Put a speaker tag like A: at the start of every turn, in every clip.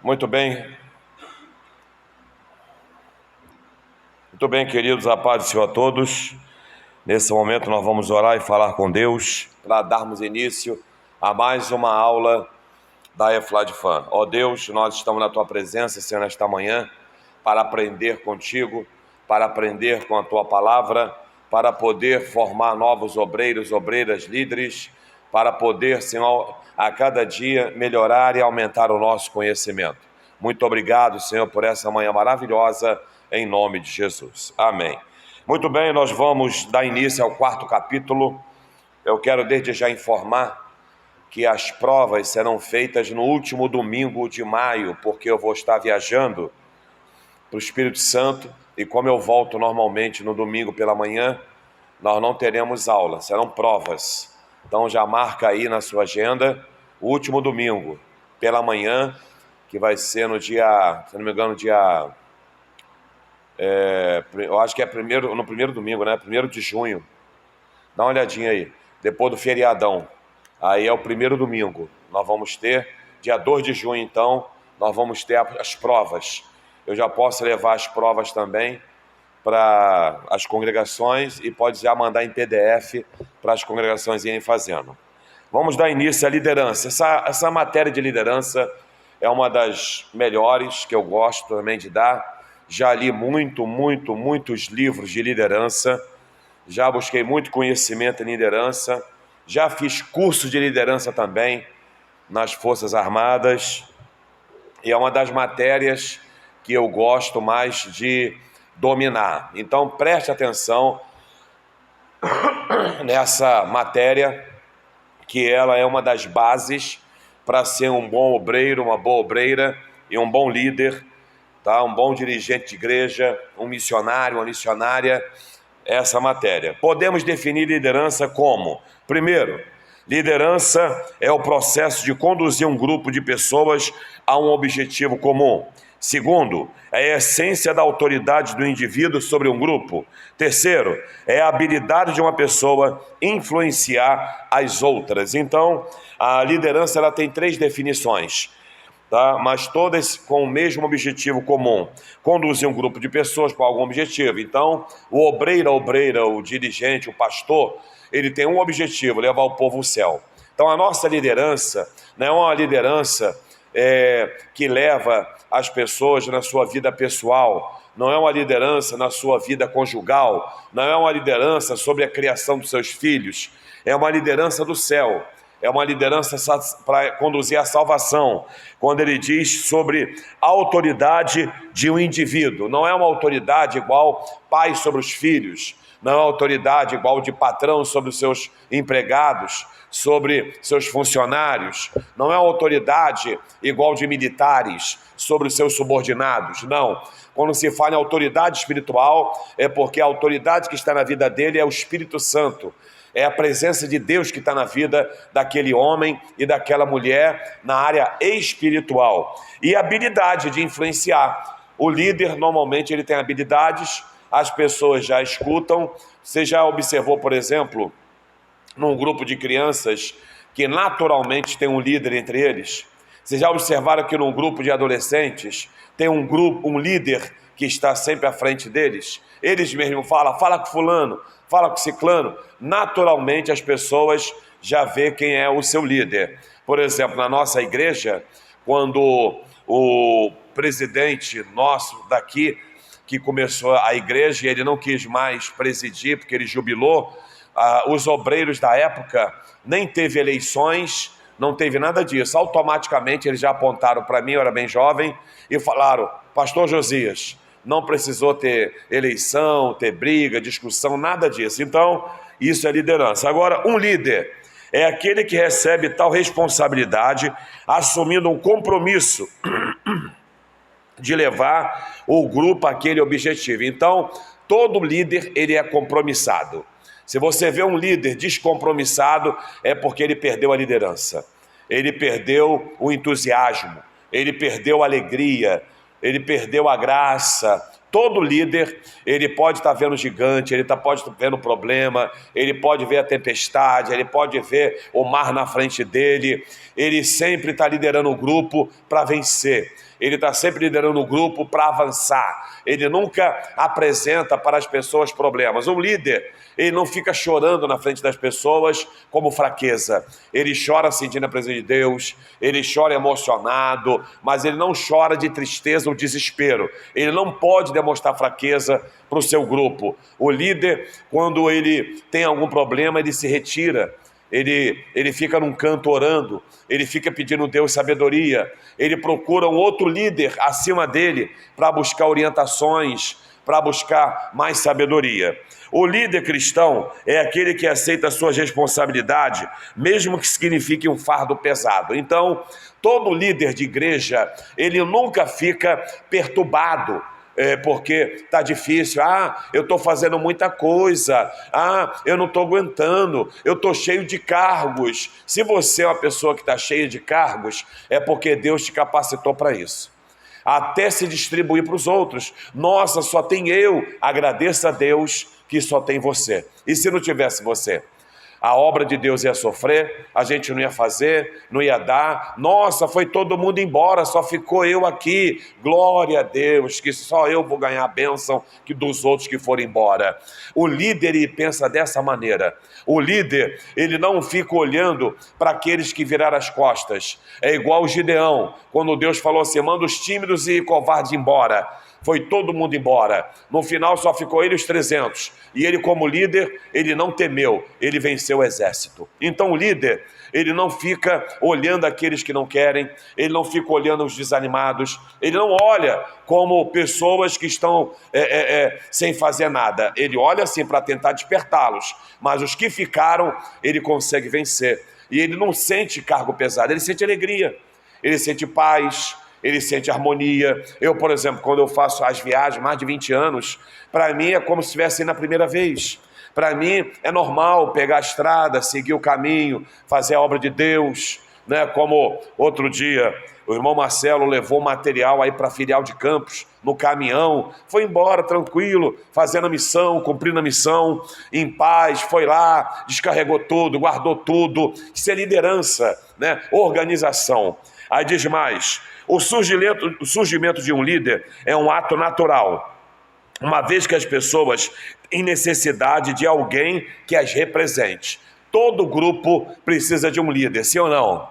A: Muito bem. Muito bem, queridos, a paz do Senhor a todos. Nesse momento nós vamos orar e falar com Deus para darmos início a mais uma aula da EFLADFAM. Ó Deus, nós estamos na Tua presença, Senhor, nesta manhã, para aprender contigo, para aprender com a Tua palavra, para poder formar novos obreiros, obreiras, líderes, para poder, Senhor, a cada dia melhorar e aumentar o nosso conhecimento. Muito obrigado, Senhor, por essa manhã maravilhosa, em nome de Jesus. Amém. Muito bem, nós vamos dar início ao 4º capítulo. Eu quero desde já informar que as provas serão feitas no último domingo de maio, porque eu vou estar viajando para o Espírito Santo, e como eu volto normalmente no domingo pela manhã, nós não teremos aula, serão provas. Então já marca aí na sua agenda o último domingo pela manhã, que vai ser no dia, se não me engano, eu acho que é no primeiro domingo, né? 1º de junho. Dá uma olhadinha aí, depois do feriadão. Aí é o primeiro domingo. Nós vamos ter, dia 2 de junho, então, nós vamos ter as provas. Eu já posso levar as provas também para as congregações e pode já mandar em PDF para as congregações irem fazendo. Vamos dar início à liderança. Essa matéria de liderança é uma das melhores que eu gosto também de dar. Já li muitos livros de liderança, já busquei muito conhecimento em liderança, já fiz curso de liderança também nas Forças Armadas, e é uma das matérias que eu gosto mais de dominar. Então preste atenção nessa matéria, que ela é uma das bases para ser um bom obreiro, uma boa obreira e um bom líder, tá? Um bom dirigente de igreja, um missionário, uma missionária, essa matéria. Podemos definir liderança como: primeiro, liderança é o processo de conduzir um grupo de pessoas a um objetivo comum. Segundo, é a essência da autoridade do indivíduo sobre um grupo. Terceiro, é a habilidade de uma pessoa influenciar as outras. Então, a liderança ela tem 3 definições, tá? Mas todas com o mesmo objetivo comum: conduzir um grupo de pessoas para algum objetivo. Então, o obreiro, a obreira, o dirigente, o pastor, ele tem um objetivo: levar o povo ao céu. Então, a nossa liderança não é uma liderança que leva as pessoas na sua vida pessoal, não é uma liderança na sua vida conjugal, não é uma liderança sobre a criação dos seus filhos, é uma liderança do céu. É uma liderança para conduzir a salvação, quando ele diz sobre a autoridade de um indivíduo. Não é uma autoridade igual pai sobre os filhos, não é uma autoridade igual de patrão sobre os seus empregados, sobre seus funcionários, não é uma autoridade igual de militares sobre os seus subordinados, não. Quando se fala em autoridade espiritual, é porque a autoridade que está na vida dele é o Espírito Santo. É a presença de Deus que está na vida daquele homem e daquela mulher na área espiritual. E a habilidade de influenciar. O líder, normalmente, ele tem habilidades, as pessoas já escutam. Você já observou, por exemplo, num grupo de crianças que naturalmente tem um líder entre eles? Vocês já observaram que num grupo de adolescentes tem um líder que está sempre à frente deles? Eles mesmos falam: fala com fulano, fala com ciclano. Naturalmente as pessoas já vê quem é o seu líder. Por exemplo, na nossa igreja, quando o presidente nosso daqui, que começou a igreja, e ele não quis mais presidir porque ele jubilou, os obreiros da época nem teve eleições, não teve nada disso. Automaticamente eles já apontaram para mim, eu era bem jovem, e falaram: pastor Josias, não precisou ter eleição, ter briga, discussão, nada disso. Então, isso é liderança. Agora, um líder é aquele que recebe tal responsabilidade, assumindo um compromisso de levar o grupo àquele objetivo. Então, todo líder, ele é compromissado. Se você vê um líder descompromissado, é porque ele perdeu a liderança. Ele perdeu o entusiasmo, ele perdeu a alegria, ele perdeu a graça. Todo líder, ele pode estar vendo gigante, ele pode estar vendo problema, ele pode ver a tempestade, ele pode ver o mar na frente dele, ele sempre está liderando o grupo para vencer. ele está sempre liderando o grupo para avançar. Ele nunca apresenta para as pessoas problemas. Um líder, ele não fica chorando na frente das pessoas como fraqueza. Ele chora sentindo a presença de Deus, ele chora emocionado, mas ele não chora de tristeza ou desespero. Ele não pode demonstrar fraqueza para o seu grupo. O líder, quando ele tem algum problema, ele se retira. Ele fica num canto orando, ele fica pedindo a Deus sabedoria, ele procura um outro líder acima dele para buscar orientações, para buscar mais sabedoria. O líder cristão é aquele que aceita as suas responsabilidades, mesmo que signifique um fardo pesado. Então, todo líder de igreja, ele nunca fica perturbado, porque está difícil, eu estou fazendo muita coisa, eu não estou aguentando, eu estou cheio de cargos. Se você é uma pessoa que está cheia de cargos, é porque Deus te capacitou para isso, até se distribuir para os outros. Nossa, só tem eu. Agradeça a Deus que só tem você. E se não tivesse você? A obra de Deus ia sofrer, a gente não ia fazer, não ia dar. Nossa, foi todo mundo embora, só ficou eu aqui. Glória a Deus, que só eu vou ganhar a bênção que dos outros que foram embora. O líder, ele pensa dessa maneira. O líder, ele não fica olhando para aqueles que viraram as costas. É igual o Gideão, quando Deus falou assim, manda os tímidos e covardes embora. Foi todo mundo embora. No final só ficou ele e os 300. E ele, como líder, ele não temeu, ele venceu o exército. Então o líder, ele não fica olhando aqueles que não querem, ele não fica olhando os desanimados, ele não olha como pessoas que estão sem fazer nada. Ele olha assim para tentar despertá-los, mas os que ficaram, ele consegue vencer. E ele não sente cargo pesado, ele sente alegria, ele sente paz, ele sente harmonia. Eu, por exemplo, quando eu faço as viagens, mais de 20 anos, para mim é como se estivesse indo a primeira vez. Para mim é normal pegar a estrada, seguir o caminho, fazer a obra de Deus, né? Como outro dia, o irmão Marcelo levou material aí para a filial de Campos, no caminhão, foi embora tranquilo, fazendo a missão, cumprindo a missão, em paz, foi lá, descarregou tudo, guardou tudo. Isso é liderança, né? Organização. Aí diz mais, o surgimento de um líder é um ato natural, uma vez que as pessoas têm necessidade de alguém que as represente. Todo grupo precisa de um líder, sim ou não?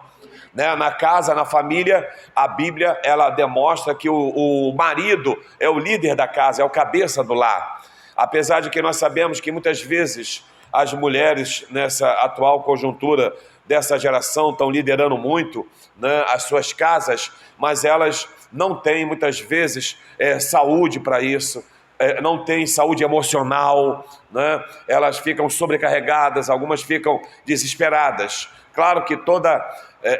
A: Né? Na casa, na família, a Bíblia ela demonstra que o marido é o líder da casa, é o cabeça do lar. Apesar de que nós sabemos que muitas vezes as mulheres nessa atual conjuntura dessa geração estão liderando muito, né, as suas casas, mas elas não têm muitas vezes saúde para isso, não têm saúde emocional, né? Elas ficam sobrecarregadas, algumas ficam desesperadas. Claro que toda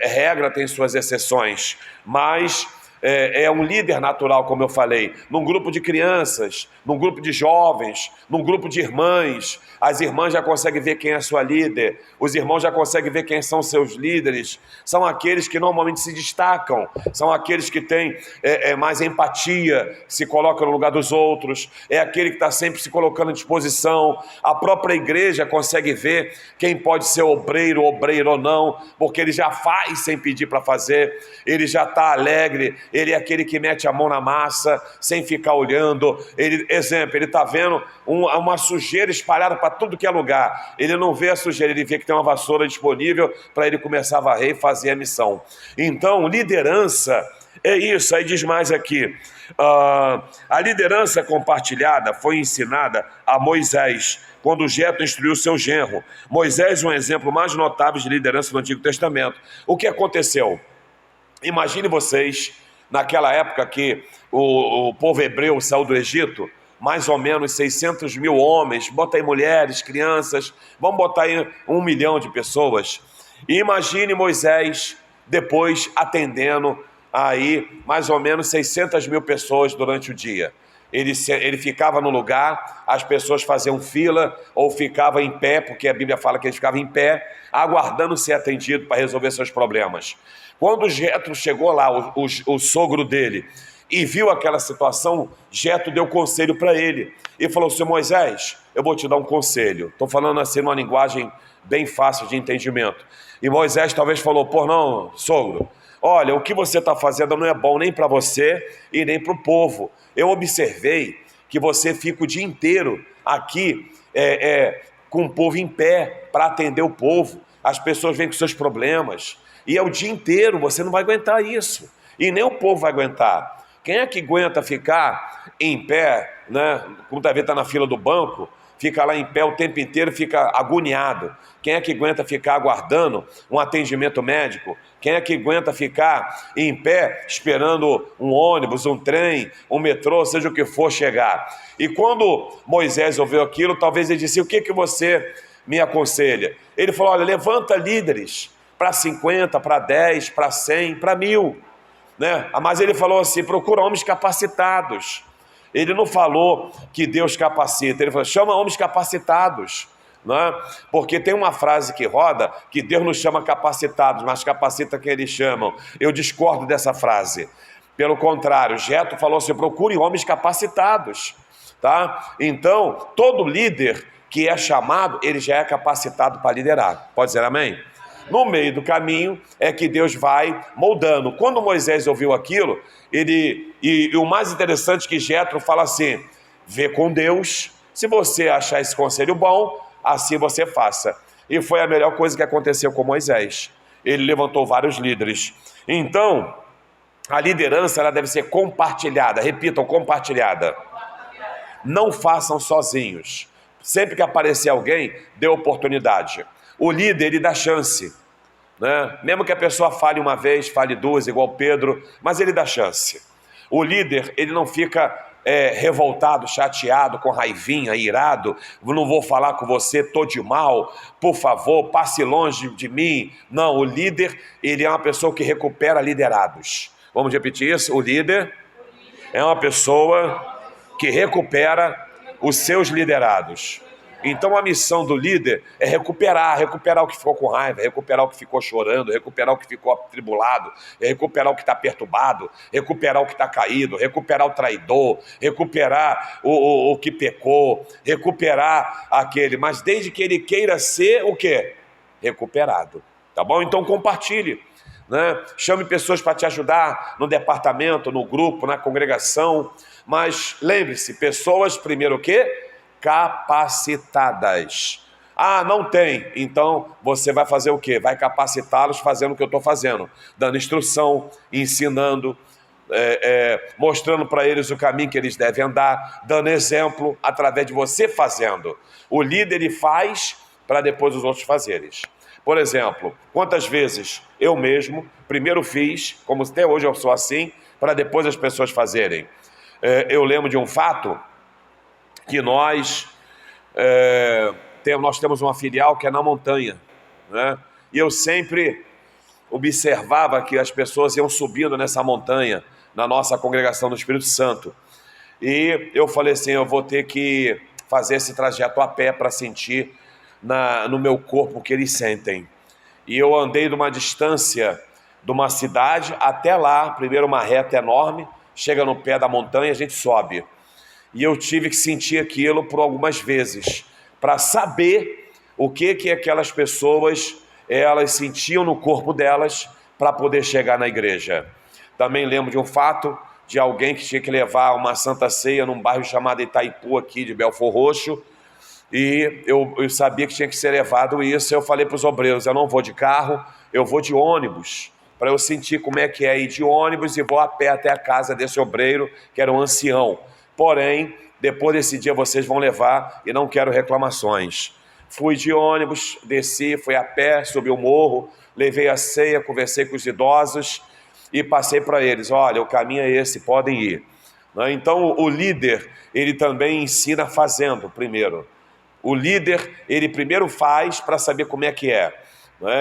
A: regra tem suas exceções, mas é um líder natural, como eu falei, num grupo de crianças, num grupo de jovens, num grupo de irmãs. As irmãs já conseguem ver quem é sua líder, os irmãos já conseguem ver quem são seus líderes. São aqueles que normalmente se destacam, são aqueles que têm mais empatia, se colocam no lugar dos outros, é aquele que está sempre se colocando à disposição. A própria igreja consegue ver quem pode ser obreiro ou não, porque ele já faz sem pedir para fazer, ele já está alegre, ele é aquele que mete a mão na massa, sem ficar olhando. Ele está vendo uma sujeira espalhada para tudo que é lugar. Ele não vê a sujeira, ele vê que tem uma vassoura disponível para ele começar a varrer e fazer a missão. Então, liderança é isso. Aí diz mais aqui, a liderança compartilhada foi ensinada a Moisés, quando Jetro instruiu seu genro. Moisés é um exemplo mais notável de liderança do Antigo Testamento. O que aconteceu? Imagine vocês, naquela época que o povo hebreu saiu do Egito, mais ou menos 600 mil homens, bota aí mulheres, crianças, vamos botar aí 1 milhão de pessoas. E imagine Moisés depois atendendo aí mais ou menos 600 mil pessoas durante o dia. Ele ficava no lugar, as pessoas faziam fila ou ficavam em pé, porque a Bíblia fala que eles ficavam em pé, aguardando ser atendido para resolver seus problemas. Quando Jetro chegou lá, o sogro dele, e viu aquela situação, Jetro deu conselho para ele. E falou, seu Moisés, eu vou te dar um conselho. Estou falando assim numa linguagem bem fácil de entendimento. E Moisés talvez falou, não, sogro, olha, o que você está fazendo não é bom nem para você e nem para o povo. Eu observei que você fica o dia inteiro aqui com o povo em pé para atender o povo. As pessoas vêm com seus problemas e é o dia inteiro, você não vai aguentar isso. E nem o povo vai aguentar. Quem é que aguenta ficar em pé, né? Muitas vezes está na fila do banco, fica lá em pé o tempo inteiro, fica agoniado. Quem é que aguenta ficar aguardando um atendimento médico? Quem é que aguenta ficar em pé esperando um ônibus, um trem, um metrô, seja o que for chegar? E quando Moisés ouviu aquilo, talvez ele disse: o que você me aconselha? Ele falou: olha, levanta líderes para 50, para 10, para 100, para 1000. Né? Mas ele falou assim: procura homens capacitados. Ele não falou que Deus capacita, ele falou: chama homens capacitados, né? Porque tem uma frase que roda que Deus não chama capacitados, mas capacita quem eles chamam. Eu discordo dessa frase. Pelo contrário, Jetro falou assim: procure homens capacitados, tá? Então, todo líder que é chamado, ele já é capacitado para liderar. Pode dizer amém? No meio do caminho é que Deus vai moldando. Quando Moisés ouviu aquilo, e o mais interessante é que Jetro fala assim: vê com Deus, se você achar esse conselho bom, assim você faça. E foi a melhor coisa que aconteceu com Moisés. Ele levantou vários líderes. Então, a liderança ela deve ser compartilhada. Repitam: compartilhada. Não façam sozinhos. Sempre que aparecer alguém, dê oportunidade. O líder, ele dá chance, né? Mesmo que a pessoa fale uma vez, fale duas, igual Pedro, mas ele dá chance. O líder, ele não fica revoltado, chateado, com raivinha, irado: não vou falar com você, tô de mal, por favor, passe longe de mim. Não, o líder, ele é uma pessoa que recupera liderados. Vamos repetir isso? O líder é uma pessoa que recupera os seus liderados. Então a missão do líder é recuperar o que ficou com raiva, recuperar o que ficou chorando, recuperar o que ficou atribulado, recuperar o que está perturbado, recuperar o que está caído, recuperar o traidor, recuperar o que pecou, recuperar aquele, mas desde que ele queira ser o quê? Recuperado, tá bom? Então compartilhe, né? Chame pessoas para te ajudar no departamento, no grupo, na congregação, mas lembre-se, pessoas primeiro o quê? Capacitadas. Ah, não tem. Então você vai fazer o quê? Vai capacitá-los fazendo o que eu estou fazendo, dando instrução, ensinando, mostrando para eles o caminho que eles devem andar, dando exemplo através de você fazendo. O líder, ele faz para depois os outros fazerem. Por exemplo, quantas vezes eu mesmo primeiro fiz, como até hoje eu sou assim, para depois as pessoas fazerem. Eu lembro de um fato que nós temos uma filial que é na montanha, né? E eu sempre observava que as pessoas iam subindo nessa montanha, na nossa congregação do Espírito Santo. E eu falei assim: eu vou ter que fazer esse trajeto a pé para sentir no meu corpo o que eles sentem. E eu andei de uma distância de uma cidade até lá, primeiro uma reta enorme, chega no pé da montanha, a gente sobe. E eu tive que sentir aquilo por algumas vezes, para saber o que aquelas pessoas elas sentiam no corpo delas para poder chegar na igreja. Também lembro de um fato de alguém que tinha que levar uma santa ceia num bairro chamado Itaipu, aqui de Belfor Roxo, e eu sabia que tinha que ser levado isso. Eu falei para os obreiros: eu não vou de carro, eu vou de ônibus, para eu sentir como é que é ir de ônibus, e vou a pé até a casa desse obreiro, que era um ancião. Porém, depois desse dia vocês vão levar e não quero reclamações. Fui de ônibus, desci, fui a pé, subi o morro, levei a ceia, conversei com os idosos e passei para eles: olha, o caminho é esse, podem ir. Então o líder, ele também ensina fazendo primeiro. O líder, ele primeiro faz para saber como é que é.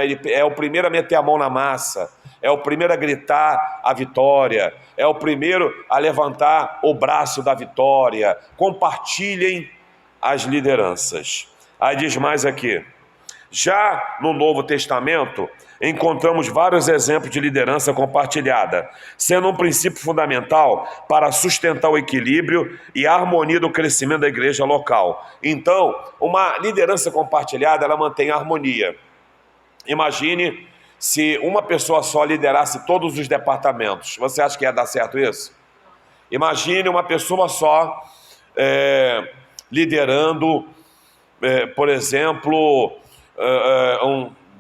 A: Ele é o primeiro a meter a mão na massa, é o primeiro a gritar a vitória, é o primeiro a levantar o braço da vitória. Compartilhem as lideranças. Aí diz mais aqui: já no Novo Testamento encontramos vários exemplos de liderança compartilhada, sendo um princípio fundamental para sustentar o equilíbrio e a harmonia do crescimento da igreja local. Então, uma liderança compartilhada, ela mantém a harmonia. Imagine se uma pessoa só liderasse todos os departamentos. Você acha que ia dar certo isso? Imagine uma pessoa só liderando, por exemplo,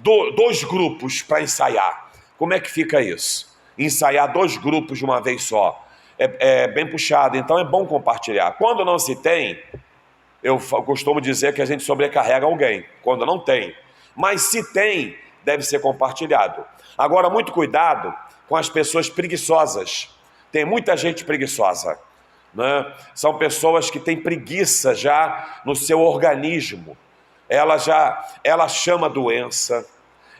A: dois grupos para ensaiar. Como é que fica isso? Ensaiar dois grupos de uma vez só. É bem puxado, então é bom compartilhar. Quando não se tem, eu costumo dizer que a gente sobrecarrega alguém, quando não tem. Mas se tem, deve ser compartilhado. Agora, muito cuidado com as pessoas preguiçosas. Tem muita gente preguiçosa, né? São pessoas que têm preguiça já no seu organismo. Ela chama doença,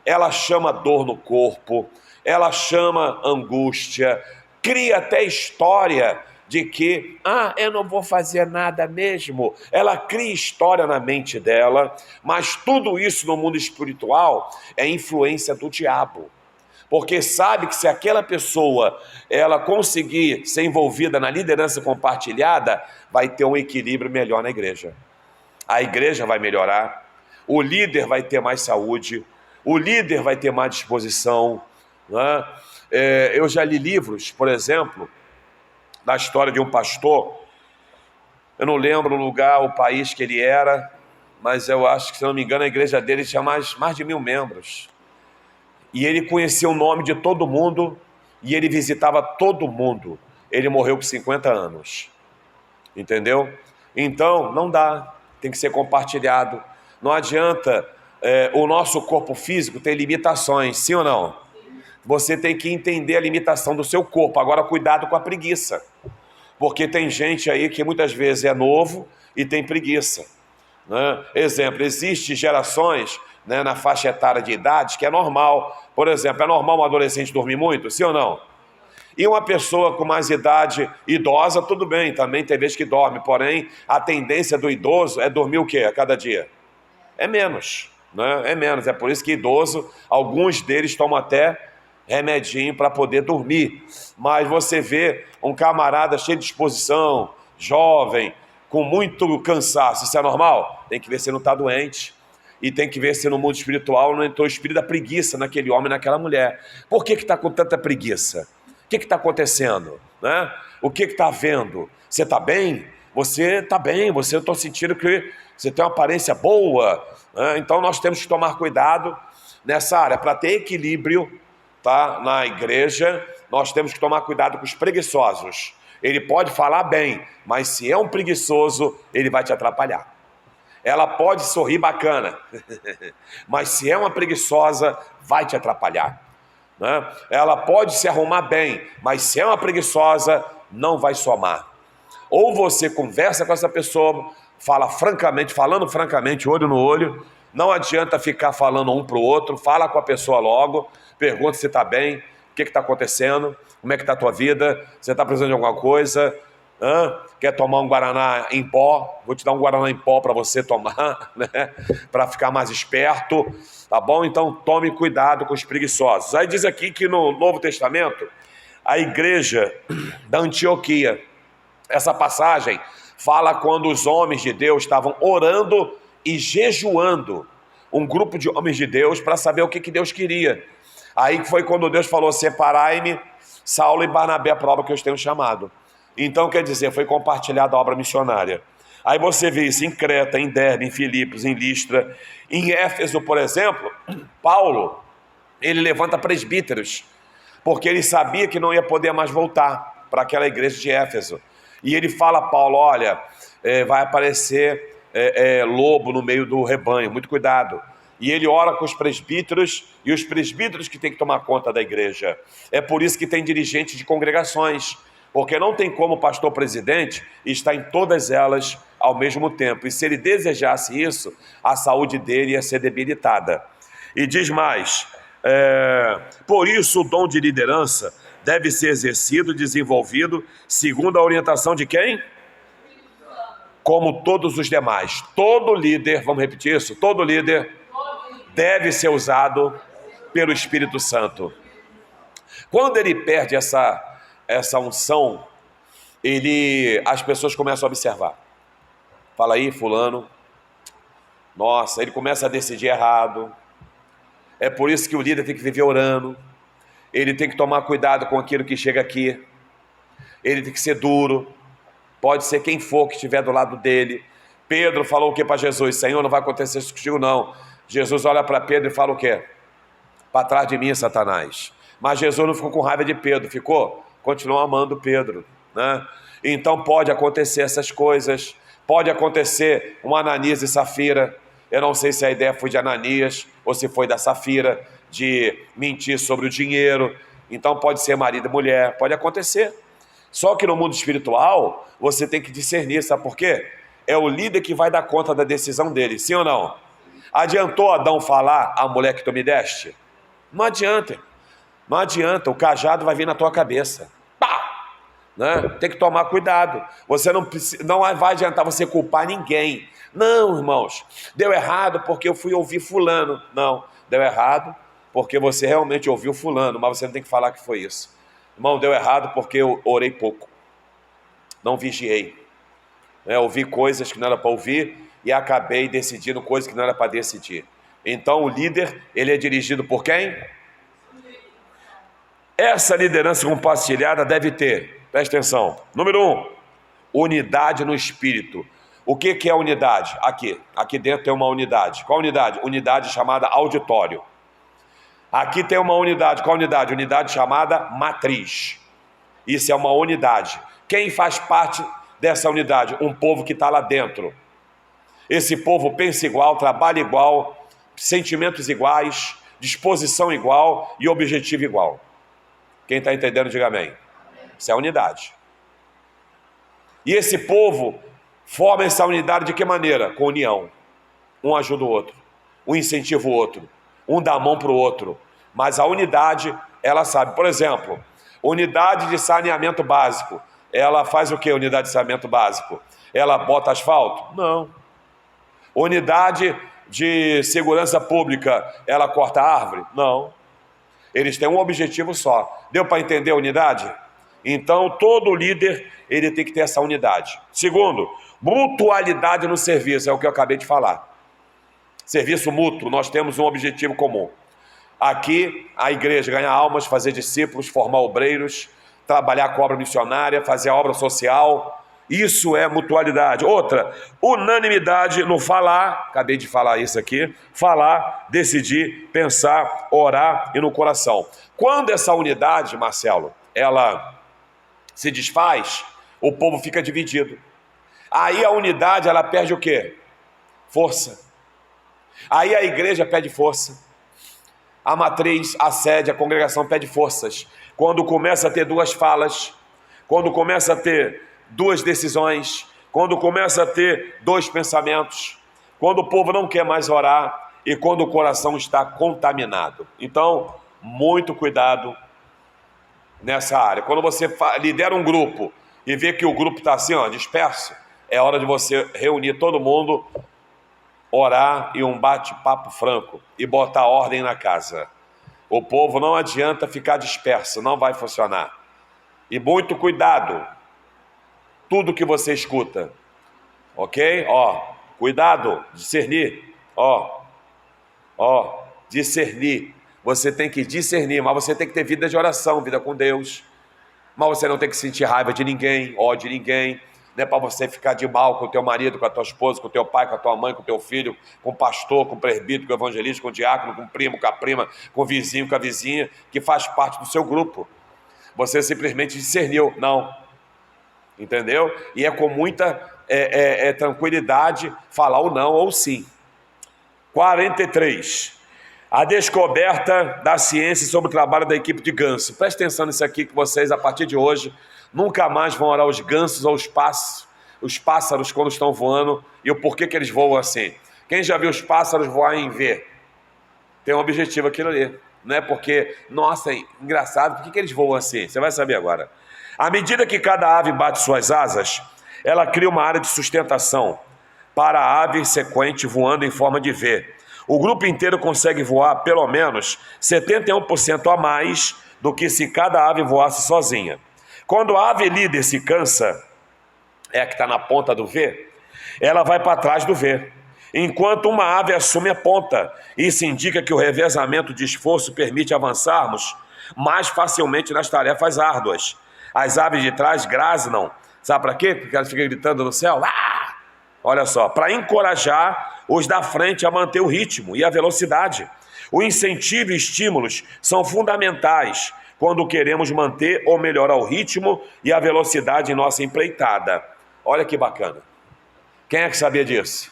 A: ela chama dor no corpo, ela chama angústia, cria até história de que, eu não vou fazer nada mesmo. Ela cria história na mente dela, mas tudo isso no mundo espiritual é influência do diabo. Porque sabe que se aquela pessoa ela conseguir ser envolvida na liderança compartilhada, vai ter um equilíbrio melhor na igreja. A igreja vai melhorar, o líder vai ter mais saúde, o líder vai ter mais disposição, né? Eu já li livros, por exemplo, da história de um pastor. Eu não lembro o lugar, o país que ele era, mas eu acho que, se não me engano, a igreja dele tinha mais de 1.000 membros. E ele conhecia o nome de todo mundo e ele visitava todo mundo. Ele morreu com 50 anos. Entendeu? Então, não dá. Tem que ser compartilhado. Não adianta. O nosso corpo físico tem limitações, sim ou não? Você tem que entender a limitação do seu corpo. Agora, cuidado com a preguiça. Porque tem gente aí que muitas vezes é novo e tem preguiça, né? Exemplo, existem gerações, né, na faixa etária de idade que é normal. Por exemplo, é normal um adolescente dormir muito, sim ou não? E uma pessoa com mais idade, idosa, tudo bem, também tem vezes que dorme. Porém, a tendência do idoso é dormir o quê a cada dia? É menos, né? É menos. É por isso que idoso, alguns deles tomam até remedinho para poder dormir. Mas você vê um camarada cheio de disposição, jovem, com muito cansaço, isso é normal? Tem que ver se não está doente. E tem que ver se no mundo espiritual não entrou o espírito da preguiça naquele homem, naquela mulher. Por que está com tanta preguiça? O que está acontecendo? Né? O que está havendo? Você está bem? Você está bem, eu estou sentindo que você tem uma aparência boa, né? Então nós temos que tomar cuidado nessa área, para ter equilíbrio, tá? Na igreja, nós temos que tomar cuidado com os preguiçosos. Ele pode falar bem, mas se é um preguiçoso, ele vai te atrapalhar. Ela pode sorrir bacana, mas se é uma preguiçosa, vai te atrapalhar, né? Ela pode se arrumar bem, mas se é uma preguiçosa, não vai somar. Ou você conversa com essa pessoa, falando francamente, olho no olho. Não adianta ficar falando um para o outro. Fala com a pessoa logo, pergunta se está bem, o que está acontecendo, como é que está a tua vida, você está precisando de alguma coisa, quer tomar um Guaraná em pó? Vou te dar um Guaraná em pó para você tomar, né? Para ficar mais esperto, tá bom? Então tome cuidado com os preguiçosos. Aí diz aqui que no Novo Testamento, a igreja da Antioquia, essa passagem fala quando os homens de Deus estavam orando e jejuando, um grupo de homens de Deus, para saber o que Deus queria. Aí foi quando Deus falou: separai-me Saulo e Barnabé para a obra que eu os tenho chamado. Então, quer dizer, foi compartilhada a obra missionária. Aí você vê isso em Creta, em Derbe, em Filipos, em Listra. Em Éfeso, por exemplo, Paulo, ele levanta presbíteros, porque ele sabia que não ia poder mais voltar para aquela igreja de Éfeso. E ele fala a Paulo: olha, vai aparecer lobo no meio do rebanho, muito cuidado. E ele ora com os presbíteros, e os presbíteros que têm que tomar conta da igreja. É por isso que tem dirigentes de congregações, porque não tem como o pastor presidente estar em todas elas ao mesmo tempo. E se ele desejasse isso, a saúde dele ia ser debilitada. E diz mais, por isso o dom de liderança deve ser exercido, desenvolvido, segundo a orientação de quem? Como todos os demais. Todo líder, vamos repetir isso? Todo líder deve ser usado pelo Espírito Santo. Quando ele perde essa unção, as pessoas começam a observar. Fala aí, fulano. Nossa, ele começa a decidir errado. É por isso que o líder tem que viver orando, ele tem que tomar cuidado com aquilo que chega aqui, ele tem que ser duro, pode ser quem for que estiver do lado dele. Pedro falou o que para Jesus? Senhor, não vai acontecer isso contigo não. Jesus olha para Pedro e fala o quê? Para trás de mim, Satanás. Mas Jesus não ficou com raiva de Pedro, ficou? Continuou amando Pedro, né? Então pode acontecer essas coisas, pode acontecer um Ananias e Safira. Eu não sei se a ideia foi de Ananias ou se foi da Safira, de mentir sobre o dinheiro. Então pode ser marido e mulher, pode acontecer. Só que no mundo espiritual, você tem que discernir, sabe por quê? É o líder que vai dar conta da decisão dele, sim ou não? Adiantou Adão falar a mulher que tu me deste? Não adianta, não adianta, o cajado vai vir na tua cabeça. Pá! Né? Tem que tomar cuidado, você não vai adiantar você culpar ninguém. Não, irmãos, deu errado porque eu fui ouvir fulano. Não, deu errado porque você realmente ouviu fulano, mas você não tem que falar que foi isso. Irmão, deu errado porque eu orei pouco, não vigiei, ouvi coisas que não era para ouvir e acabei decidindo coisas que não era para decidir. Então o líder, ele é dirigido por quem? Essa liderança compartilhada deve ter, presta atenção, número 1, unidade no espírito. O que é unidade? Aqui dentro tem uma unidade. Qual unidade? Unidade chamada auditório. Aqui tem uma unidade. Qual unidade? Unidade chamada matriz. Isso é uma unidade. Quem faz parte dessa unidade? Um povo que está lá dentro. Esse povo pensa igual, trabalha igual, sentimentos iguais, disposição igual e objetivo igual. Quem está entendendo, diga amém. Isso é unidade. E esse povo forma essa unidade de que maneira? Com união. Um ajuda o outro, um incentiva o outro, um dá a mão para o outro. Mas a unidade, ela sabe. Por exemplo, unidade de saneamento básico. Ela faz o que, unidade de saneamento básico? Ela bota asfalto? Não. Unidade de segurança pública, ela corta árvore? Não. Eles têm um objetivo só. Deu para entender a unidade? Então, todo líder, ele tem que ter essa unidade. Segundo, mutualidade no serviço, é o que eu acabei de falar. Serviço mútuo, nós temos um objetivo comum. Aqui, a igreja ganhar almas, fazer discípulos, formar obreiros, trabalhar com obra missionária, fazer a obra social. Isso é mutualidade. Outra, unanimidade no falar, acabei de falar isso aqui, falar, decidir, pensar, orar e no coração. Quando essa unidade, Marcelo, ela se desfaz, o povo fica dividido. Aí a unidade, ela perde o quê? Força. Aí a igreja perde força. A matriz, a sede, a congregação perde forças. Quando começa a ter duas falas, quando começa a ter duas decisões, quando começa a ter dois pensamentos, quando o povo não quer mais orar e quando o coração está contaminado. Então, muito cuidado nessa área. Quando você lidera um grupo e vê que o grupo está assim, disperso, é hora de você reunir todo mundo, orar e um bate-papo franco e botar ordem na casa. O povo não adianta ficar disperso, não vai funcionar. E muito cuidado, tudo que você escuta, ok? Cuidado, discernir, discernir. Você tem que discernir, mas você tem que ter vida de oração, vida com Deus. Mas você não tem que sentir raiva de ninguém, ódio de ninguém. Não é para você ficar de mal com o teu marido, com a tua esposa, com o teu pai, com a tua mãe, com o teu filho, com o pastor, com o presbítero, com o evangelista, com o diácono, com o primo, com a prima, com o vizinho, com a vizinha, que faz parte do seu grupo. Você simplesmente discerniu, não. Entendeu? E é com muita tranquilidade falar ou não ou sim. 43. A descoberta da ciência sobre o trabalho da equipe de ganso. Presta atenção nisso aqui, que vocês, a partir de hoje, nunca mais vão orar os gansos ou os pássaros quando estão voando e o porquê que eles voam assim. Quem já viu os pássaros voar em V? Tem um objetivo aquilo ali. Não é porque, nossa, engraçado, por que eles voam assim? Você vai saber agora. À medida que cada ave bate suas asas, ela cria uma área de sustentação para a ave sequente voando em forma de V. O grupo inteiro consegue voar pelo menos 71% a mais do que se cada ave voasse sozinha. Quando a ave líder se cansa, é a que está na ponta do V, ela vai para trás do V. enquanto uma ave assume a ponta. Isso indica que o revezamento de esforço permite avançarmos mais facilmente nas tarefas árduas. As aves de trás grasnam. Sabe para quê? Porque elas ficam gritando no céu. Ah! Olha só, para encorajar os da frente a manter o ritmo e a velocidade. O incentivo e estímulos são fundamentais quando queremos manter ou melhorar o ritmo e a velocidade em nossa empreitada. Olha que bacana. Quem é que sabia disso?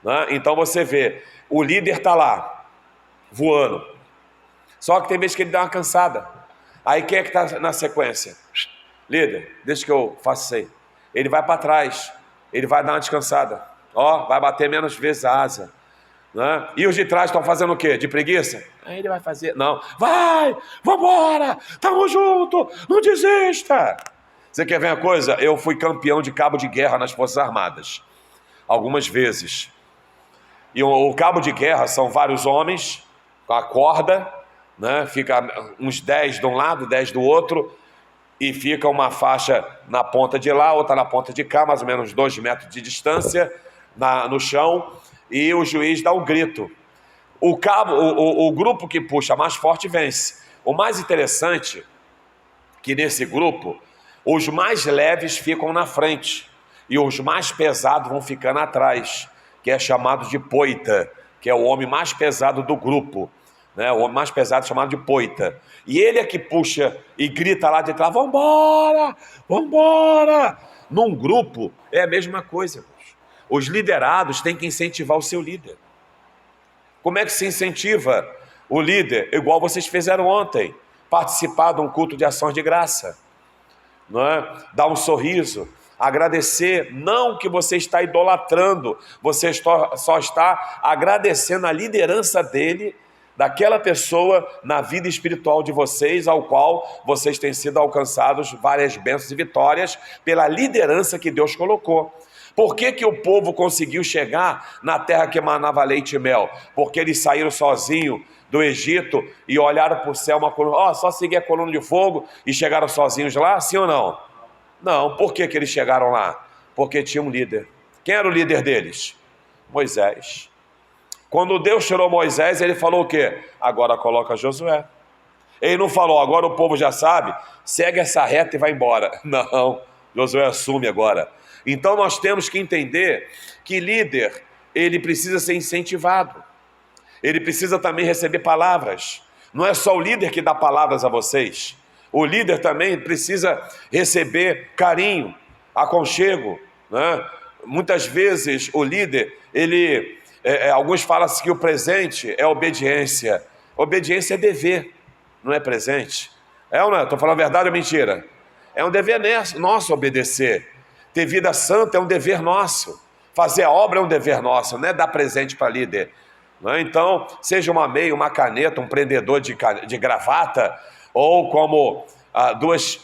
A: Né? Então você vê, o líder está lá, voando. Só que tem vezes que ele dá uma cansada. Aí quem é que está na sequência? Líder, deixa que eu faço isso aí. Ele vai para trás, ele vai dar uma descansada. Ó, vai bater menos vezes a asa. Né? E os de trás estão fazendo o quê? De preguiça? Aí ele vai fazer. Não, vai, vambora, tamo junto, não desista. Você quer ver uma coisa? Eu fui campeão de cabo de guerra nas Forças Armadas, algumas vezes. E o cabo de guerra são vários homens com a corda, né? Fica uns 10 de um lado, 10 do outro, e fica uma faixa na ponta de lá, outra na ponta de cá, mais ou menos 2 metros de distância no chão, e o juiz dá um grito. O grupo que puxa mais forte vence. O mais interessante é que nesse grupo, os mais leves ficam na frente e os mais pesados vão ficando atrás, que é chamado de poita, que é o homem mais pesado do grupo, né? O homem mais pesado é chamado de poita. E ele é que puxa e grita lá de trás, vambora, vambora. Num grupo é a mesma coisa. Os liderados têm que incentivar o seu líder. Como é que se incentiva o líder? Igual vocês fizeram ontem, participar de um culto de ações de graça, não é? Dar um sorriso, agradecer, não que você está idolatrando, você só está agradecendo a liderança dele, daquela pessoa na vida espiritual de vocês, ao qual vocês têm sido alcançados várias bênçãos e vitórias pela liderança que Deus colocou. Por que o povo conseguiu chegar na terra que emanava leite e mel? Porque eles saíram sozinhos do Egito e olharam para o céu, uma coluna, só seguir a coluna de fogo e chegaram sozinhos lá, sim ou não? Não, por que eles chegaram lá? Porque tinha um líder. Quem era o líder deles? Moisés. Quando Deus tirou Moisés, ele falou o quê? Agora coloca Josué. Ele não falou, agora o povo já sabe, segue essa reta e vai embora. Não, Josué assume agora. Então nós temos que entender que líder, ele precisa ser incentivado. Ele precisa também receber palavras. Não é só o líder que dá palavras a vocês. O líder também precisa receber carinho, aconchego, né? Muitas vezes o líder, alguns falam assim que o presente é obediência. Obediência é dever, não é presente. É ou não é? Estou falando a verdade ou mentira? É um dever nosso obedecer. Ter vida santa é um dever nosso. Fazer a obra é um dever nosso, não é dar presente para líder. Não é? Então, seja uma meia, uma caneta, um prendedor de gravata, ou como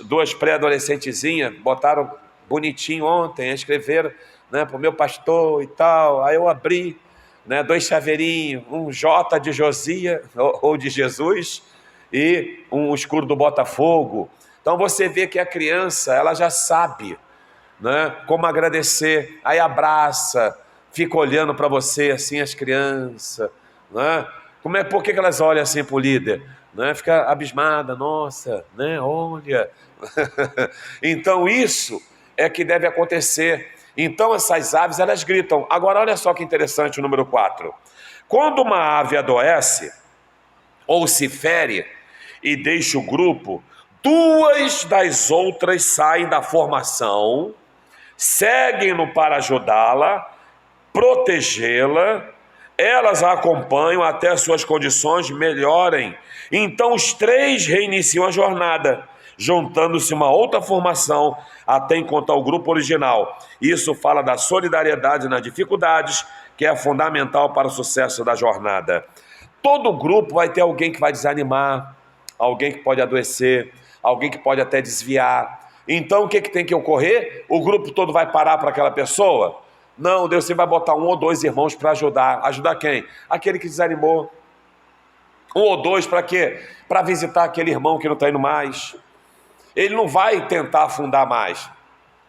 A: duas pré-adolescentezinhas botaram bonitinho ontem, escreveram, né, para o meu pastor e tal. Aí eu abri, né, 2 chaveirinhos, um J de Josias ou de Jesus e um escudo do Botafogo. Então você vê que a criança, ela já sabe, né, como agradecer, aí abraça, fica olhando para você assim, as crianças, né? Por que elas olham assim para o líder? Né? Fica abismada, nossa, né? Olha. Então isso é que deve acontecer. Então essas aves, elas gritam. Agora olha só que interessante o número 4. Quando uma ave adoece ou se fere e deixa o grupo, 2 das outras saem da formação, seguem-no para ajudá-la, protegê-la, elas a acompanham até suas condições melhorem. Então os 3 reiniciam a jornada, juntando-se uma outra formação até encontrar o grupo original. Isso fala da solidariedade nas dificuldades, que é fundamental para o sucesso da jornada. Todo grupo vai ter alguém que vai desanimar, alguém que pode adoecer, alguém que pode até desviar. Então o que tem que ocorrer? O grupo todo vai parar para aquela pessoa? Não, Deus sempre vai botar 1 ou 2 irmãos para ajudar. Ajudar quem? Aquele que desanimou. 1 ou 2 para quê? Para visitar aquele irmão que não está indo mais. Ele não vai tentar afundar mais.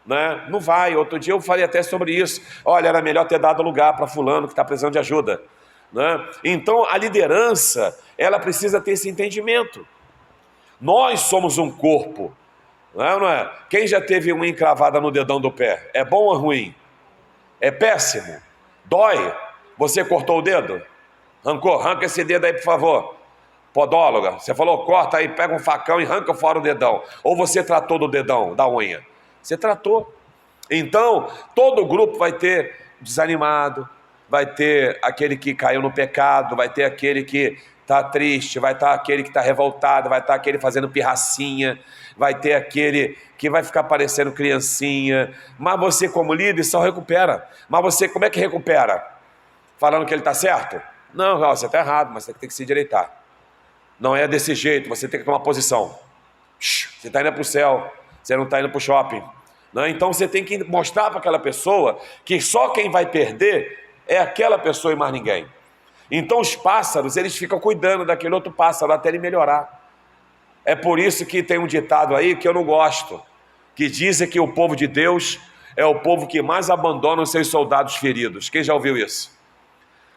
A: né? Não vai. Outro dia eu falei até sobre isso. Olha, era melhor ter dado lugar para fulano que está precisando de ajuda, né? Então a liderança, ela precisa ter esse entendimento. Nós somos um corpo, não é, não é? Quem já teve uma encravada no dedão do pé? É bom ou ruim? É péssimo? Dói? Você cortou o dedo? Arrancou? Arranca esse dedo aí, por favor. Podóloga, você falou, corta aí, pega um facão e arranca fora o dedão. Ou você tratou do dedão, da unha? Você tratou. Então, todo grupo vai ter desanimado, vai ter aquele que caiu no pecado, vai ter aquele que está triste, vai estar aquele que está revoltado, vai estar aquele fazendo pirracinha, vai ter aquele que vai ficar parecendo criancinha. Mas você, como líder, só recupera. Mas você, como é que recupera? Falando que ele está certo? Não, você está errado, mas você tem que se endireitar. Não é desse jeito, você tem que tomar posição. Você está indo para o céu, você não está indo para o shopping. Não, então você tem que mostrar para aquela pessoa que só quem vai perder é aquela pessoa e mais ninguém. Então os pássaros, eles ficam cuidando daquele outro pássaro até ele melhorar. É por isso que tem um ditado aí que eu não gosto, que dizem que o povo de Deus é o povo que mais abandona os seus soldados feridos. Quem já ouviu isso?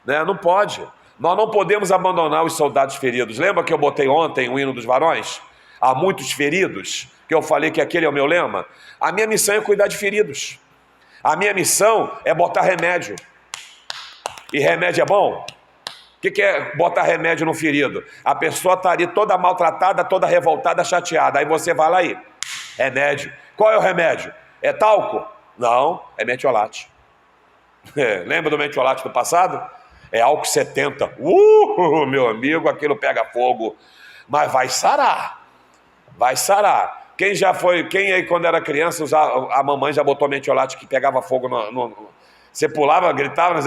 A: Né? Não pode. Nós não podemos abandonar os soldados feridos. Lembra que eu botei ontem o hino dos varões? Há muitos feridos, que eu falei que aquele é o meu lema. A minha missão é cuidar de feridos. A minha missão é botar remédio. E remédio é bom? O que é botar remédio no ferido? A pessoa está ali toda maltratada, toda revoltada, chateada. Aí você vai lá aí, remédio. Qual é o remédio? É talco? Não, é metiolate. Lembra do metiolate do passado? É álcool 70. Meu amigo, aquilo pega fogo. Mas vai sarar. Vai sarar. Quem aí quando era criança, a mamãe já botou metiolate que pegava fogo você pulava, gritava, mas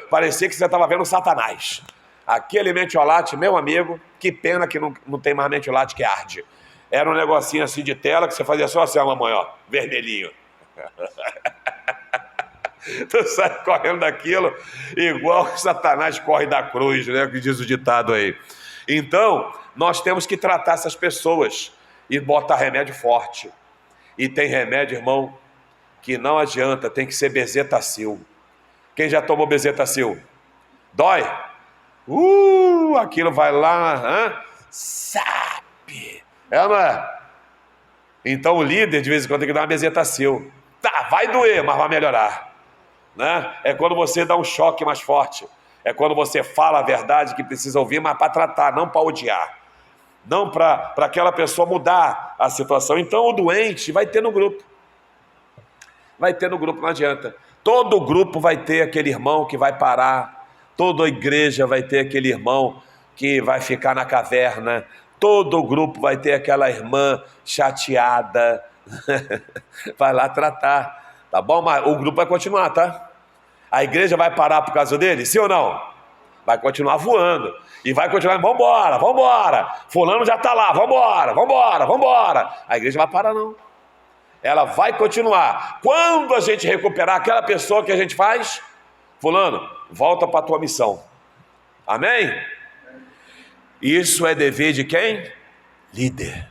A: parecia que você estava vendo Satanás. Aquele metiolate, meu amigo, que pena que não tem mais metiolate que arde. Era um negocinho assim de tela que você fazia só assim, a mamãe, ó, vermelhinho. Tu sai correndo daquilo igual que Satanás corre da cruz, né? Que diz o ditado aí. Então, nós temos que tratar essas pessoas e botar remédio forte. E tem remédio, irmão, que não adianta, tem que ser Bezetacil. Quem já tomou Bezetacil? Dói? Aquilo vai lá, sabe? É ou não é? Então o líder de vez em quando tem que dar uma Bezetacil. Tá, vai doer, mas vai melhorar. Né? É quando você dá um choque mais forte. É quando você fala a verdade que precisa ouvir, mas para tratar, não para odiar. Não para aquela pessoa mudar a situação. Então o doente vai ter no grupo. Vai ter no grupo, não adianta. Todo grupo vai ter aquele irmão que vai parar. Toda igreja vai ter aquele irmão que vai ficar na caverna. Todo grupo vai ter aquela irmã chateada. Vai lá tratar. Tá bom? Mas o grupo vai continuar, tá? A igreja vai parar por causa dele? Sim ou não? Vai continuar voando. E vai continuar, vambora, vambora. Fulano já está lá, vambora, vambora, vambora. A igreja não vai parar, não. Ela vai continuar. Quando a gente recuperar aquela pessoa que a gente faz, fulano, volta para a tua missão. Amém? Isso é dever de quem? Líder.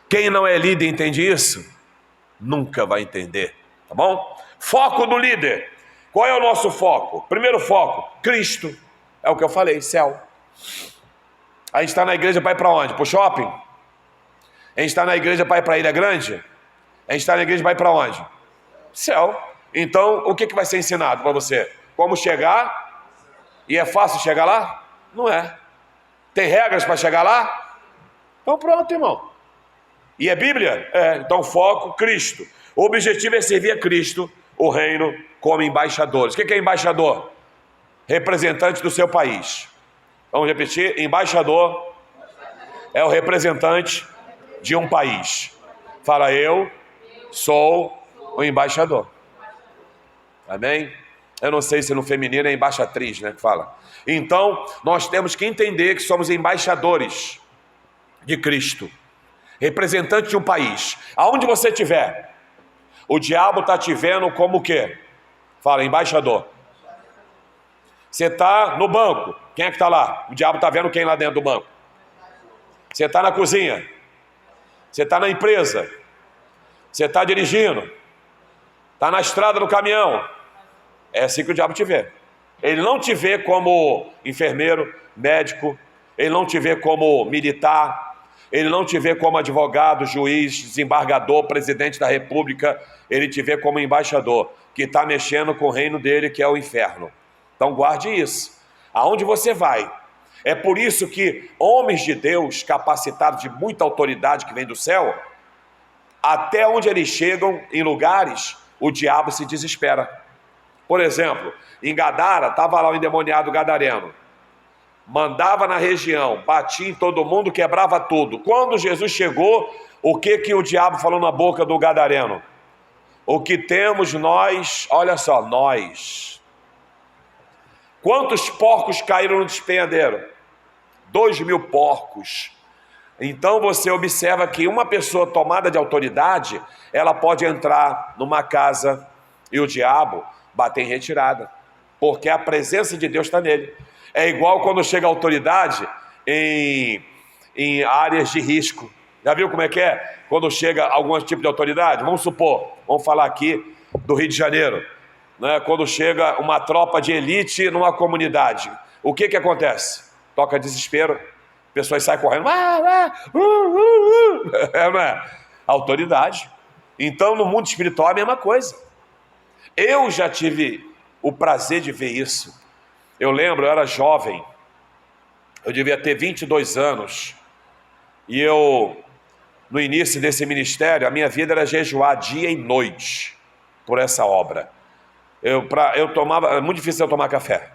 A: Quem não é líder entende isso? Nunca vai entender. Tá bom? Foco do líder. Qual é o nosso foco? Primeiro foco, Cristo. É o que eu falei, céu. A gente está na igreja para ir para onde? Para o shopping? A gente está na igreja para ir para a Ilha Grande? A gente está na igreja para ir para onde? Céu. Então, o que vai ser ensinado para você? Como chegar? E é fácil chegar lá? Não é. Tem regras para chegar lá? Então pronto, irmão. E é Bíblia? É. Então foco, Cristo. O objetivo é servir a Cristo, o reino, como embaixadores. O que é embaixador? Representante do seu país. Vamos repetir? Embaixador é o representante de um país. Fala, eu sou o embaixador. Amém? Eu não sei se no feminino é embaixatriz, né, que fala. Então, nós temos que entender que somos embaixadores de Cristo. Representante de um país. Aonde você estiver, o diabo está te vendo como o quê? Fala, embaixador. Você está no banco. Quem é que está lá? O diabo está vendo quem lá dentro do banco? Você está na cozinha. Você está na empresa. Você está dirigindo, está na estrada no caminhão. É assim que o diabo te vê. Ele não te vê como enfermeiro, médico, ele não te vê como militar, ele não te vê como advogado, juiz, desembargador, presidente da república, ele te vê como embaixador, que está mexendo com o reino dele, que é o inferno. Então guarde isso. Aonde você vai? É por isso que homens de Deus, capacitados de muita autoridade que vem do céu, até onde eles chegam em lugares, o diabo se desespera. Por exemplo, em Gadara, estava lá o endemoniado gadareno. Mandava na região, batia em todo mundo, quebrava tudo. Quando Jesus chegou, o que o diabo falou na boca do gadareno? O que temos nós, olha só, nós. Quantos porcos caíram no despenhadeiro? 2.000 porcos. Então você observa que uma pessoa tomada de autoridade, ela pode entrar numa casa e o diabo bater em retirada, porque a presença de Deus está nele. É igual quando chega a autoridade em áreas de risco. Já viu como é que é? Quando chega algum tipo de autoridade, vamos supor, vamos falar aqui do Rio de Janeiro, né? Quando chega uma tropa de elite numa comunidade, o que acontece? Toca desespero, pessoas saem correndo, não é? Autoridade. Então no mundo espiritual é a mesma coisa. Eu já tive o prazer de ver isso. Eu lembro, eu era jovem, eu devia ter 22 anos, e eu, no início desse ministério, a minha vida era jejuar dia e noite por essa obra. Eu tomava, é muito difícil eu tomar café.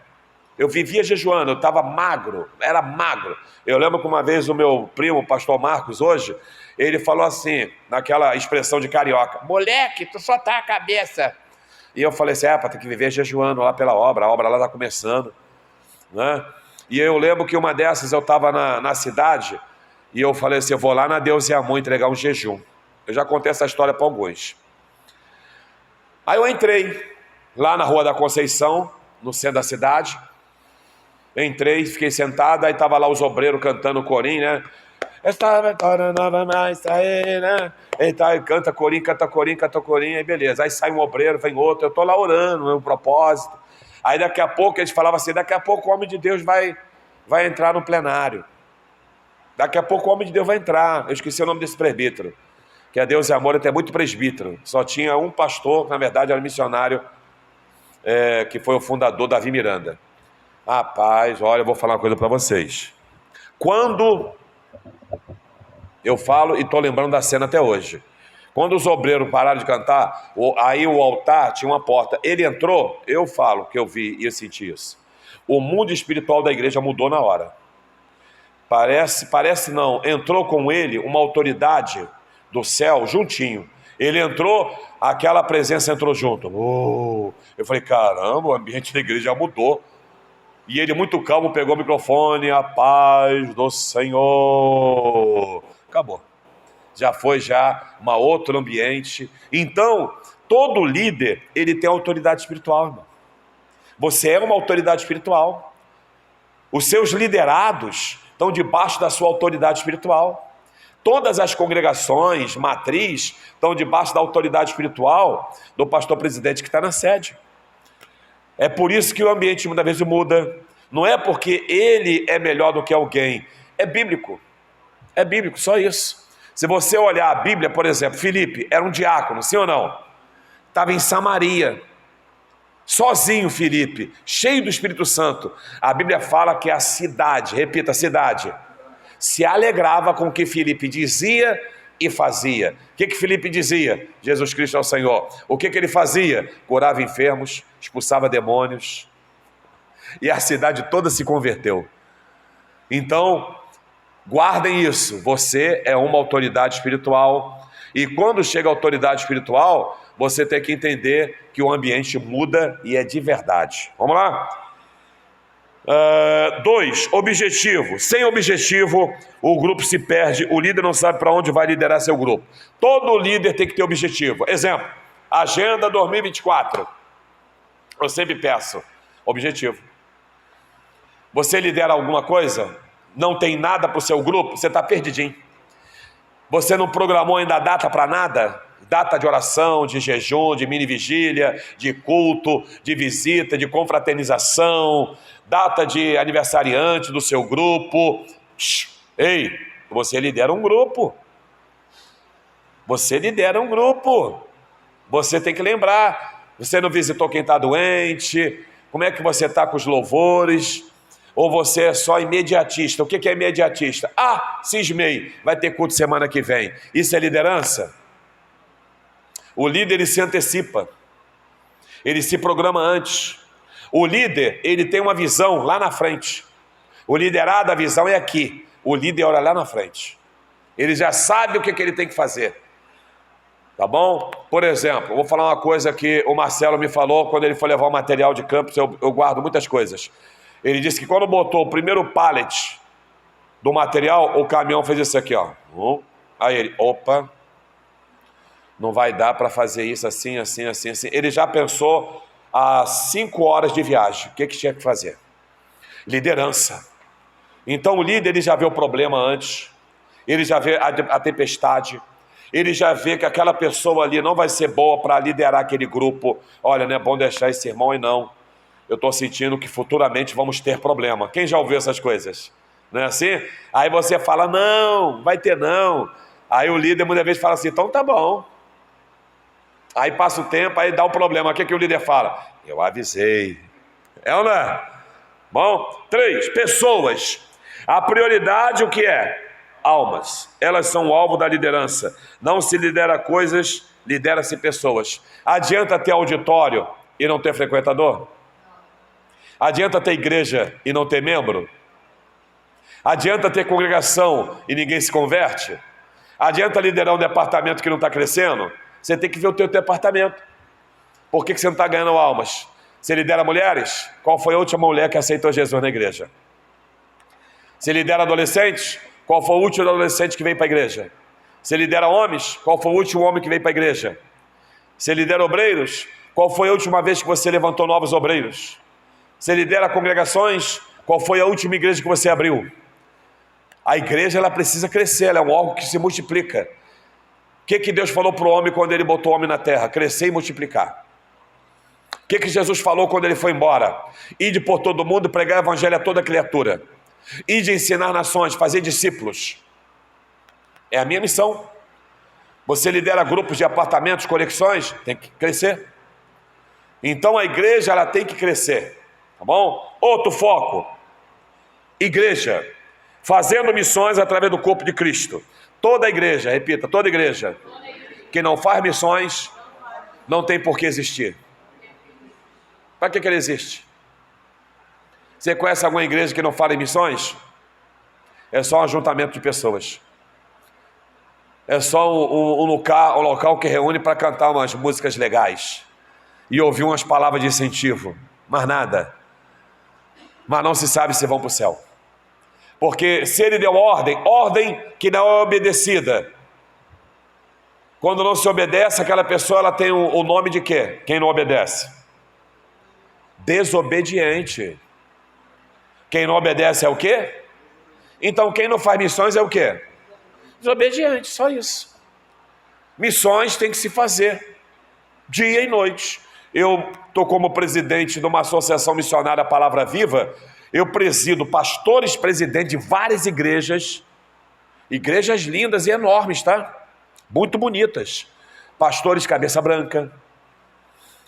A: Eu vivia jejuando, eu estava magro, era magro. Eu lembro que uma vez o meu primo, o pastor Marcos, hoje, ele falou assim, naquela expressão de carioca, moleque, tu só tá a cabeça. E eu falei assim, para ter que viver jejuando lá pela obra, a obra lá está começando, né? E eu lembro que uma dessas eu estava na cidade, e eu falei assim, eu vou lá na Deus e Amor entregar um jejum. Eu já contei essa história para alguns. Aí eu entrei lá na Rua da Conceição, no centro da cidade, entrei, fiquei sentado, aí estava lá os obreiros cantando o corim, né? Aí canta corim, aí beleza. Aí sai um obreiro, vem outro, eu estou lá orando, meu propósito. Aí daqui a pouco eles falavam assim, daqui a pouco o homem de Deus vai entrar no plenário. Daqui a pouco o homem de Deus vai entrar. Eu esqueci o nome desse presbítero, que é Deus e Amor, até muito presbítero. Só tinha um pastor, que na verdade era missionário, que foi o fundador, Davi Miranda. Rapaz, olha, eu vou falar uma coisa para vocês. Quando eu falo e estou lembrando da cena até hoje. Quando os obreiros pararam de cantar, aí o altar tinha uma porta. Ele entrou, eu falo que eu vi e eu senti isso. O mundo espiritual da igreja mudou na hora. Parece não, entrou com ele uma autoridade do céu juntinho. Ele entrou, aquela presença entrou junto. Eu falei, caramba, o ambiente da igreja já mudou. E ele muito calmo pegou o microfone, a paz do Senhor. Acabou. Já foi um outro ambiente. Então, todo líder, ele tem autoridade espiritual, irmão. Você é uma autoridade espiritual. Os seus liderados estão debaixo da sua autoridade espiritual. Todas as congregações, matriz, estão debaixo da autoridade espiritual do pastor presidente que está na sede. É por isso que o ambiente muitas vezes muda. Não é porque ele é melhor do que alguém. É bíblico. É bíblico, só isso. Se você olhar a Bíblia, por exemplo, Filipe era um diácono, sim ou não? Estava em Samaria. Sozinho Filipe, cheio do Espírito Santo. A Bíblia fala que a cidade, repita, a cidade, se alegrava com o que Filipe dizia e fazia. O que Filipe dizia? Jesus Cristo é o Senhor. O que ele fazia? Curava enfermos, expulsava demônios. E a cidade toda se converteu. Então, guardem isso. Você é uma autoridade espiritual. E quando chega a autoridade espiritual, você tem que entender que o ambiente muda e é de verdade. Vamos lá? 2, objetivo. Sem objetivo, o grupo se perde. O líder não sabe para onde vai liderar seu grupo. Todo líder tem que ter objetivo. Exemplo, Agenda 2024. Eu sempre peço objetivo. Você lidera alguma coisa? Não tem nada para o seu grupo? Você está perdidinho. Você não programou ainda a data para nada? data de oração, de jejum, de mini vigília, de culto, de visita, de confraternização, data de aniversariante do seu grupo. Ei, você lidera um grupo. Você lidera um grupo. Você tem que lembrar. Você não visitou quem está doente? Como é que você está com os louvores? Ou você é só imediatista? O que é imediatista? Ah, cismei, vai ter culto semana que vem. Isso é liderança? O líder, ele se antecipa. Ele se programa antes. O líder, ele tem uma visão lá na frente. O liderado, a visão é aqui. O líder olha lá na frente. Ele já sabe o que ele tem que fazer. Tá bom? Por exemplo, eu vou falar uma coisa que o Marcelo me falou quando ele foi levar o material de campus. Eu guardo muitas coisas. Ele disse que quando botou o primeiro pallet do material, o caminhão fez isso aqui, ó. Aí ele, opa, não vai dar para fazer isso assim, assim, assim, assim. Ele já pensou há 5 horas de viagem. O que tinha que fazer? Liderança. Então o líder, ele já vê o problema antes. Ele já vê a tempestade. Ele já vê que aquela pessoa ali não vai ser boa para liderar aquele grupo. Olha, não é bom deixar esse irmão aí não. Eu estou sentindo que futuramente vamos ter problema. Quem já ouviu essas coisas? Não é assim? Aí você fala, não, vai ter não. Aí o líder muitas vezes fala assim, então tá bom. Aí passa o tempo, aí dá o problema. O que o líder fala? Eu avisei. É ou não é? Bom, 3, pessoas. A prioridade o que é? Almas. Elas são o alvo da liderança. Não se lidera coisas, lidera-se pessoas. Adianta ter auditório e não ter frequentador? Adianta ter igreja e não ter membro? Adianta ter congregação e ninguém se converte? Adianta liderar um departamento que não está crescendo? Você tem que ver o teu departamento. Por que você não está ganhando almas? Você lidera mulheres? Qual foi a última mulher que aceitou Jesus na igreja? Você lidera adolescentes? Qual foi o último adolescente que veio para a igreja? Você lidera homens? Qual foi o último homem que veio para a igreja? Você lidera obreiros? Qual foi a última vez que você levantou novos obreiros? Você lidera congregações? Qual foi a última igreja que você abriu? A igreja, ela precisa crescer, ela é um algo que se multiplica. O que Deus falou para o homem quando ele botou o homem na terra? Crescer e multiplicar. O que Jesus falou quando ele foi embora? Ide por todo mundo, pregar o evangelho a toda criatura. Ide ensinar nações, fazer discípulos. É a minha missão. Você lidera grupos de apartamentos, conexões, tem que crescer. Então a igreja, ela tem que crescer. Tá bom? Outro foco. Igreja. Fazendo missões através do corpo de Cristo. Toda igreja, repita, toda igreja que não faz missões, não tem por que existir. Para que ela existe? Você conhece alguma igreja que não fala em missões? É só um ajuntamento de pessoas. É só um local que reúne para cantar umas músicas legais e ouvir umas palavras de incentivo, mas nada. Mas não se sabe se vão para o céu. Porque se ele deu ordem que não é obedecida. Quando não se obedece, aquela pessoa ela tem o nome de quê? Quem não obedece? Desobediente. Quem não obedece é o quê? Então quem não faz missões é o quê? Desobediente, só isso. Missões tem que se fazer dia e noite. Eu estou como presidente de uma associação missionária Palavra Viva. Eu presido pastores presidentes de várias igrejas lindas e enormes, tá? Muito bonitas. Pastores cabeça branca.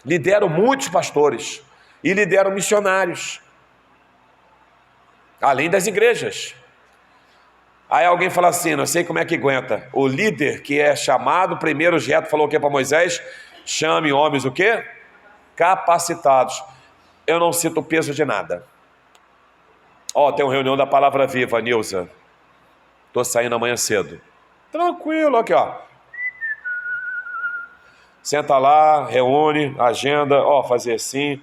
A: Lidero muitos pastores e lidero missionários. Além das igrejas. Aí alguém fala assim, não sei como é que aguenta. O líder que é chamado, primeiro Jetro falou o que para Moisés? Chame homens o quê? Capacitados. Eu não sinto peso de nada. Tem uma reunião da Palavra Viva, Nilza. Estou saindo amanhã cedo. Tranquilo, aqui ó. Senta lá, reúne, agenda, fazer assim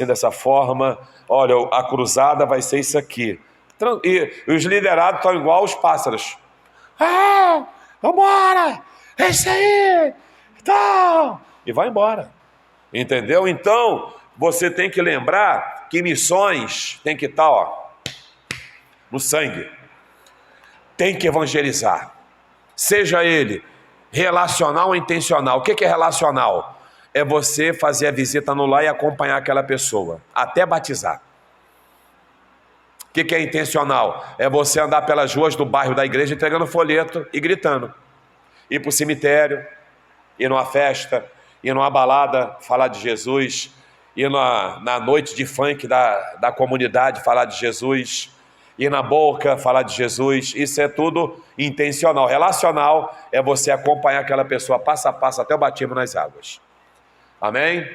A: dessa forma. Olha, a cruzada vai ser isso aqui. E os liderados estão igual os pássaros. Vambora! É isso aí! Então! E vai embora. Entendeu? Então, você tem que lembrar que missões tem que estar, no sangue. Tem que evangelizar. Seja ele Relacional ou intencional? O que é relacional? É você fazer a visita no lar e acompanhar aquela pessoa, até batizar. O que é intencional? É você andar pelas ruas do bairro da igreja entregando folheto e gritando. Ir para o cemitério, ir numa festa, ir numa balada, falar de Jesus, ir na noite de funk da comunidade, falar de Jesus, ir na boca, falar de Jesus. Isso é tudo intencional. Relacional é você acompanhar aquela pessoa passo a passo até o batismo nas águas. Amém?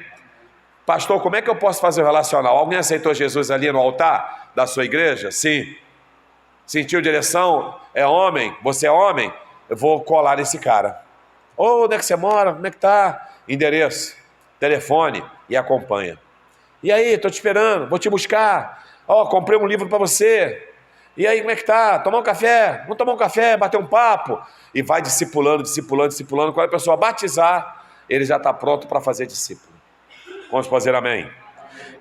A: Pastor, como é que eu posso fazer o relacional? Alguém aceitou Jesus ali no altar da sua igreja? Sim. Sentiu direção? É homem? Você é homem? Eu vou colar nesse cara. Ô, onde é que você mora? Como é que tá? Endereço, telefone e acompanha. E aí, tô te esperando, vou te buscar. Ó, comprei um livro para você. E aí, como é que tá? Tomar um café? Vamos tomar um café, bater um papo. E vai discipulando. Quando a pessoa batizar, ele já está pronto para fazer discípulo. Vamos fazer amém.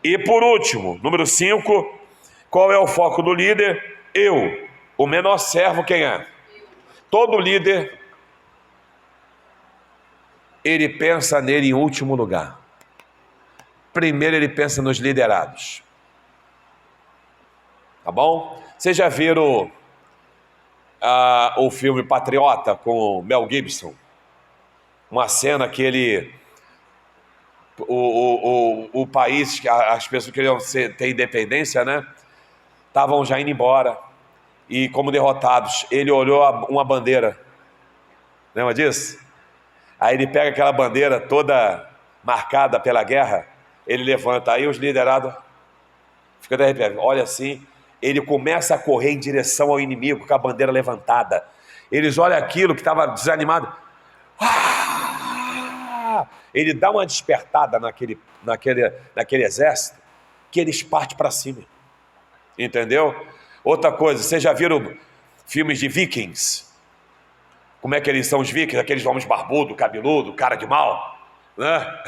A: E por último, número 5, qual é o foco do líder? Eu, o menor servo, quem é? Todo líder, ele pensa nele em último lugar. Primeiro ele pensa nos liderados. Tá bom? Vocês já viram o filme Patriota com Mel Gibson? Uma cena que ele... O país, as pessoas queriam ter independência, né? Estavam já indo embora. E como derrotados, ele olhou uma bandeira. Lembra disso? Aí ele pega aquela bandeira toda marcada pela guerra, ele levanta, aí os liderados ficam de arrepiado, olha assim, ele começa a correr em direção ao inimigo com a bandeira levantada. Eles olham aquilo que estava desanimado, ele dá uma despertada naquele exército, que eles partem para cima. Entendeu? Outra coisa, vocês já viram filmes de vikings? Como é que eles são os vikings? Aqueles homens barbudos, cabeludo, cara de mal, né?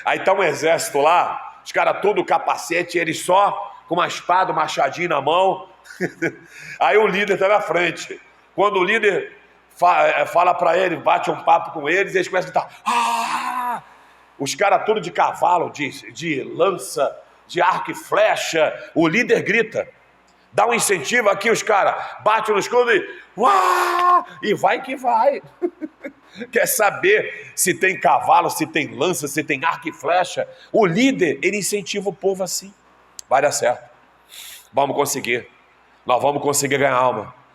A: Aí tá um exército lá, os caras tudo capacete, eles só com uma espada, um machadinho na mão. Aí o líder tá na frente. Quando o líder fala para ele, bate um papo com eles, eles começam a gritar, os caras tudo de cavalo, de lança, de arco e flecha. O líder grita, dá um incentivo aqui, os caras batem no escudo e vai que vai. Quer saber se tem cavalo, se tem lança, se tem arco e flecha? O líder, ele incentiva o povo assim. Vai dar certo. Vamos conseguir. Nós vamos conseguir ganhar alma.